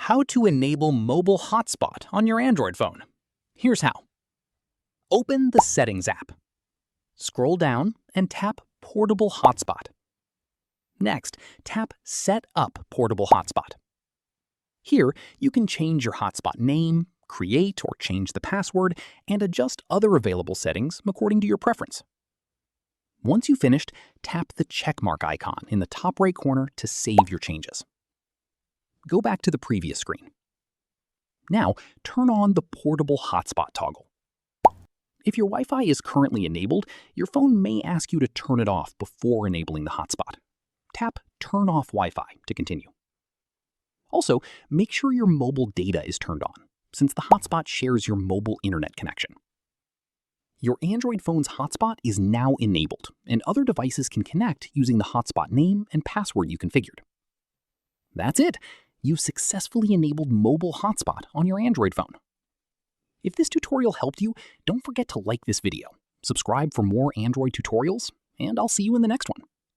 How to enable Mobile Hotspot on your Android phone. Here's how. Open the Settings app. Scroll down and tap Portable Hotspot. Next, tap Set up Portable Hotspot. Here, you can change your hotspot name, create or change the password, and adjust other available settings according to your preference. Once you've finished, tap the checkmark icon in the top right corner to save your changes. Go back to the previous screen. Now, turn on the Portable Hotspot toggle. If your Wi-Fi is currently enabled, your phone may ask you to turn it off before enabling the hotspot. Tap Turn off Wi-Fi to continue. Also, make sure your mobile data is turned on, since the hotspot shares your mobile internet connection. Your Android phone's hotspot is now enabled, and other devices can connect using the hotspot name and password you configured. That's it! You've successfully enabled Mobile Hotspot on your Android phone. If this tutorial helped you, don't forget to like this video, subscribe for more Android tutorials, and I'll see you in the next one.